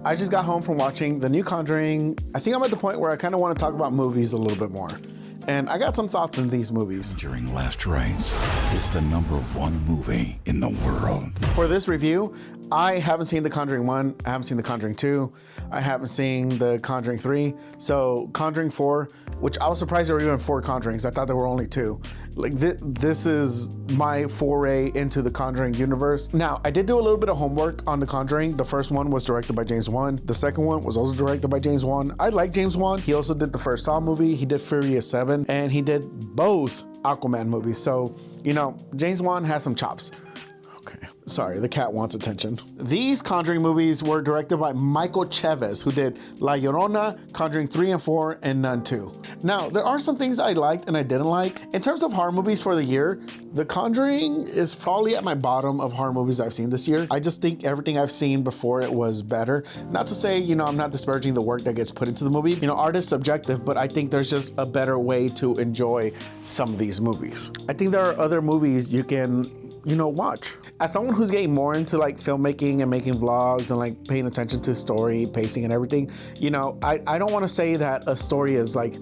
I just got home from watching the new Conjuring. I think I'm at the point where I kind of want to talk about movies a little bit more. And I got some thoughts in these movies. Conjuring Last Rites is the #1 movie in the world. For this review, I haven't seen The Conjuring 1, I haven't seen The Conjuring 2, I haven't seen The Conjuring 3, so Conjuring 4, which I was surprised there were even 4 Conjurings. I thought there were only 2. Like this is my foray into the Conjuring universe. Now, I did do a little bit of homework on The Conjuring. The first one was directed by James Wan. The second one was also directed by James Wan. I like James Wan. He also did the first Saw movie, he did Furious 7, and he did both Aquaman movies. So, you know, James Wan has some chops. Okay, sorry, the cat wants attention. These Conjuring movies were directed by Michael Chavez, who did La Llorona, Conjuring 3 and 4, and Nun 2. Now, there are some things I liked and I didn't like. In terms of horror movies for the year, The Conjuring is probably at my bottom of horror movies I've seen this year. I just think everything I've seen before it was better. Not to say, you know, I'm not disparaging the work that gets put into the movie. You know, art is subjective, but I think there's just a better way to enjoy some of these movies. I think there are other movies you can, you know, watch. As someone who's getting more into like filmmaking and making vlogs and like paying attention to story, pacing and everything, you know, I don't want to say that a story is like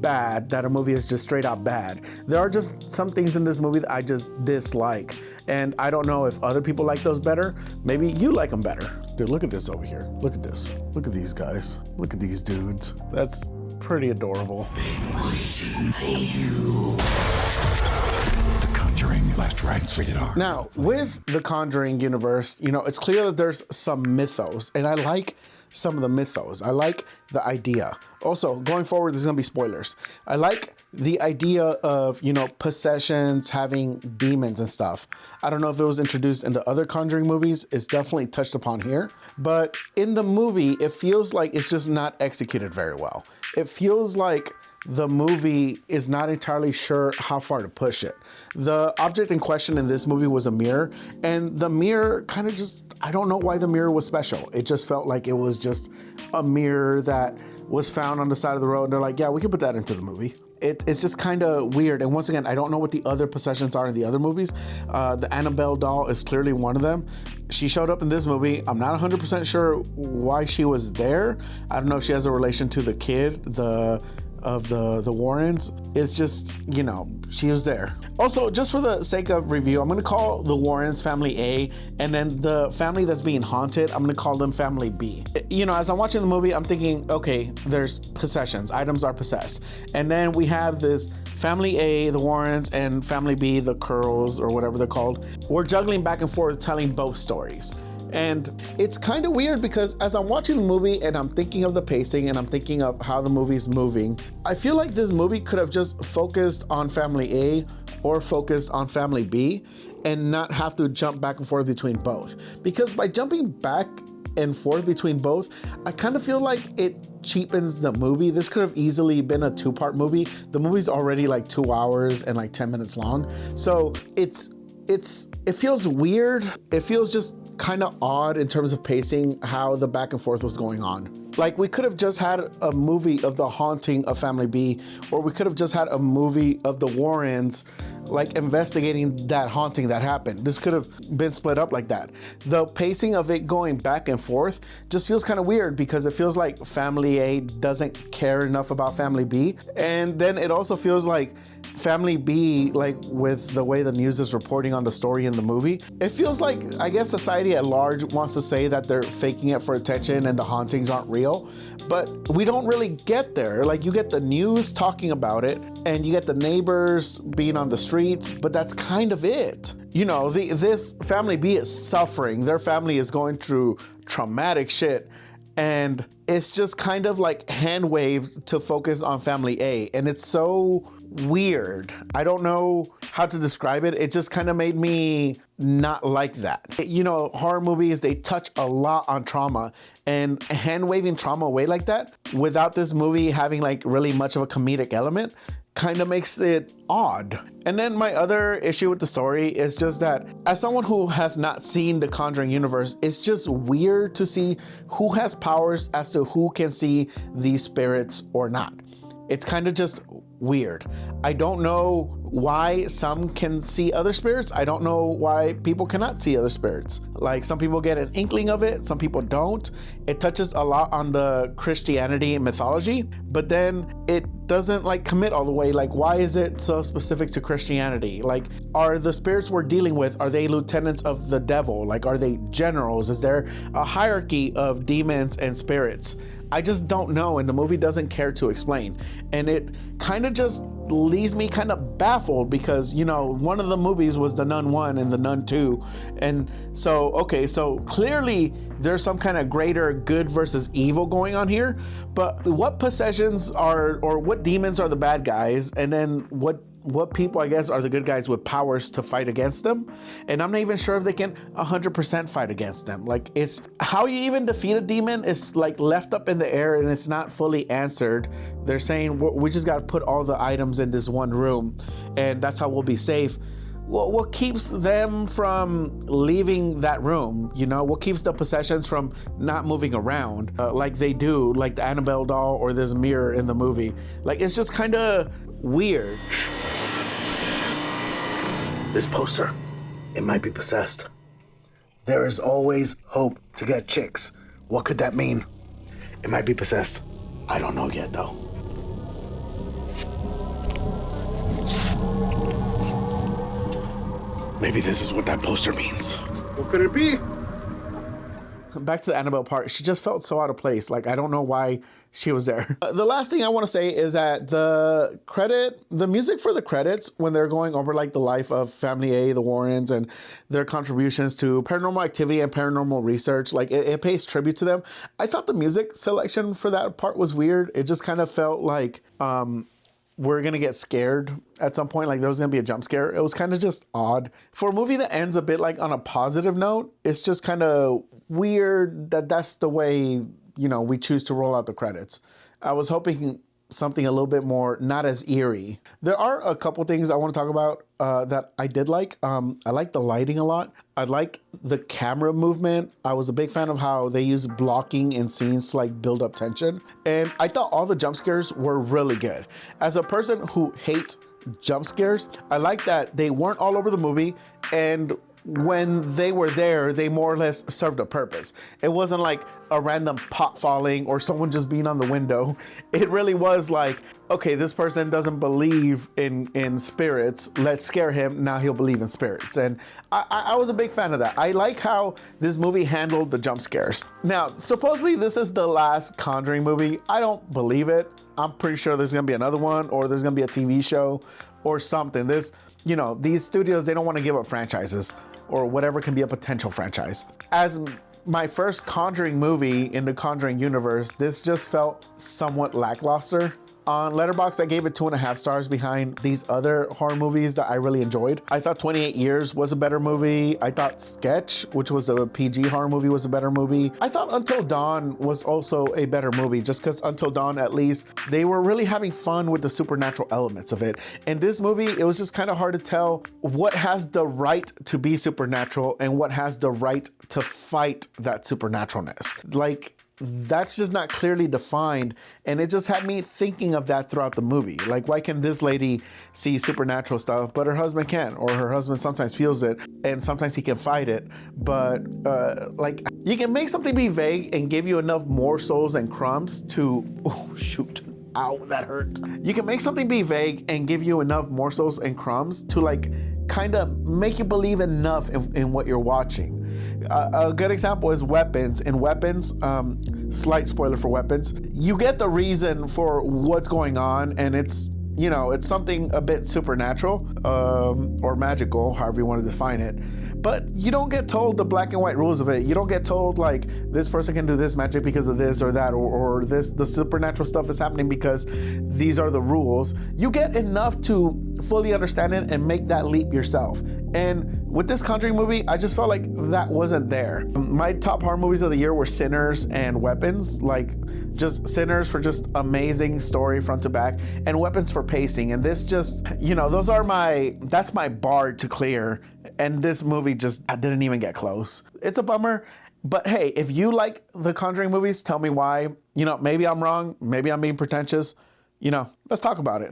bad, that a movie is just straight out bad. There are just some things in this movie that I just dislike. And I don't know if other people like those better. Maybe you like them better. Dude, look at this over here. Look at this. Look at these guys. Look at these dudes. That's pretty adorable. Been waiting for you. Last Rites, rated R. Now, with the Conjuring universe, you know, it's clear that there's some mythos, and I like some of the mythos. I like the idea. Also, going forward, there's gonna be spoilers. I like the idea of, you know, possessions, having demons and stuff. I don't know if it was introduced into other Conjuring movies. It's definitely touched upon here. But in the movie, it feels like it's just not executed very well. It feels like the movie is not entirely sure how far to push it. The object in question in this movie was a mirror, and the mirror kind of just, I don't know why the mirror was special. It just felt like it was just a mirror that was found on the side of the road, and they're like, yeah, we can put that into the movie. It's just kind of weird. And once again, I don't know what the other possessions are in the other movies. The Annabelle doll is clearly one of them. She showed up in this movie. I'm not 100% sure why she was there. I don't know if she has a relation to the kid, of the Warrens. It's just, you know, she was there. Also, just for the sake of review, I'm gonna call the Warrens family A, and then the family that's being haunted, I'm gonna call them family B. You know, as I'm watching the movie, I'm thinking, okay, there's possessions, items are possessed. And then we have this family A, the Warrens, and family B, the Curls, or whatever they're called. We're juggling back and forth, telling both stories. And it's kind of weird because as I'm watching the movie and I'm thinking of the pacing and I'm thinking of how the movie's moving, I feel like this movie could have just focused on family A or focused on family B and not have to jump back and forth between both. Because by jumping back and forth between both, I kind of feel like it cheapens the movie. This could have easily been a 2-part movie. The movie's already like 2 hours and like 10 minutes long. So it feels weird. It feels just kind of odd in terms of pacing, how the back and forth was going on. Like, we could have just had a movie of the haunting of family B, or we could have just had a movie of the Warrens like investigating that haunting that happened. This could have been split up like that. The pacing of it going back and forth just feels kind of weird because it feels like family A doesn't care enough about family B. And then it also feels like family B, like with the way the news is reporting on the story in the movie, it feels like, I guess society at large wants to say that they're faking it for attention and the hauntings aren't real, but we don't really get there. Like, you get the news talking about it and you get the neighbors being on the streets, but that's kind of it. You know, this family B is suffering. Their family is going through traumatic shit, and it's just kind of like hand waved to focus on family A, and it's so weird. I don't know how to describe it. It just kind of made me not like that. You know, horror movies, they touch a lot on trauma, and hand waving trauma away like that without this movie having like really much of a comedic element kind of makes it odd. And then my other issue with the story is just that as someone who has not seen the Conjuring universe, it's just weird to see who has powers as to who can see these spirits or not. It's kind of just weird. I don't know why some can see other spirits. I don't know why people cannot see other spirits. Like, some people get an inkling of it, some people don't. It touches a lot on the Christianity and mythology, but then it doesn't like commit all the way. Like, why is it so specific to Christianity? Like, are the spirits we're dealing with, are they lieutenants of the devil? Like, are they generals? Is there a hierarchy of demons and spirits? I just don't know, and the movie doesn't care to explain. And it kind of just leaves me kind of baffled because, you know, one of the movies was The Nun 1 and The Nun 2. And so, okay, so clearly there's some kind of greater good versus evil going on here, but what possessions are, or what demons are the bad guys, and then what people, I guess, are the good guys with powers to fight against them? And I'm not even sure if they can 100% fight against them. Like, it's how you even defeat a demon is like left up in the air, and it's not fully answered. They're saying we just got to put all the items in this one room, and that's how we'll be safe. Well, what keeps them from leaving that room? You know, what keeps the possessions from not moving around like they do, like the Annabelle doll or this mirror in the movie? Like, it's just kind of weird. This poster, it might be possessed. There is always hope to get chicks. What could that mean? It might be possessed. I don't know yet, though. Maybe this is what that poster means. What could it be? Back to the Annabelle part, she just felt so out of place. Like, I don't know why she was there. The last thing I want to say is that the music for the credits, when they're going over like the life of Family A, the Warrens, and their contributions to paranormal activity and paranormal research, like it pays tribute to them. I thought the music selection for that part was weird. It just kind of felt like we're gonna get scared at some point, like there was gonna be a jump scare. It was kind of just odd. For a movie that ends a bit like on a positive note, it's just kind of weird that that's the way, you know, we choose to roll out the credits. I was hoping something a little bit more, not as eerie. There are a couple things I want to talk about that I did like. I like the lighting a lot. I like the camera movement. I was a big fan of how they use blocking in scenes to like build up tension. And I thought all the jump scares were really good. As a person who hates jump scares, I like that they weren't all over the movie, and when they were there, they more or less served a purpose. It wasn't like a random pot falling or someone just being on the window. It really was like, okay, this person doesn't believe in spirits. Let's scare him. Now he'll believe in spirits. And I was a big fan of that. I like how this movie handled the jump scares. Now, supposedly this is the last Conjuring movie. I don't believe it. I'm pretty sure there's gonna be another one, or there's gonna be a TV show or something. This, you know, these studios, they don't want to give up franchises or whatever can be a potential franchise. As my first Conjuring movie in the Conjuring universe, this just felt somewhat lackluster. On Letterboxd, I gave it 2.5 stars behind these other horror movies that I really enjoyed. I thought 28 Years was a better movie. I thought Sketch, which was the PG horror movie, was a better movie. I thought Until Dawn was also a better movie, just because Until Dawn, at least, they were really having fun with the supernatural elements of it. In this movie, it was just kind of hard to tell what has the right to be supernatural and what has the right to fight that supernaturalness. Like, that's just not clearly defined, and it just had me thinking of that throughout the movie. Like, why can this lady see supernatural stuff but her husband can't, or her husband sometimes feels it and sometimes he can fight it? But like, you can make something be vague and give you enough morsels and crumbs to, oh shoot, ow, that hurt. You can make something be vague and give you enough morsels and crumbs to like kind of make you believe enough in what you're watching. A good example is Weapons. In Weapons, slight spoiler for Weapons, you get the reason for what's going on, and it's, you know, it's something a bit supernatural or magical, however you want to define it. But you don't get told the black and white rules of it. You don't get told like this person can do this magic because of this or that, or this, the supernatural stuff is happening because these are the rules. You get enough to fully understand it and make that leap yourself. And with this Conjuring movie, I just felt like that wasn't there. My top horror movies of the year were Sinners and Weapons. Like, just Sinners for just amazing story front to back, and Weapons for pacing. And this just, you know, that's my bar to clear. And this movie just, I didn't even get close. It's a bummer. But hey, if you like the Conjuring movies, tell me why. You know, maybe I'm wrong. Maybe I'm being pretentious. You know, let's talk about it.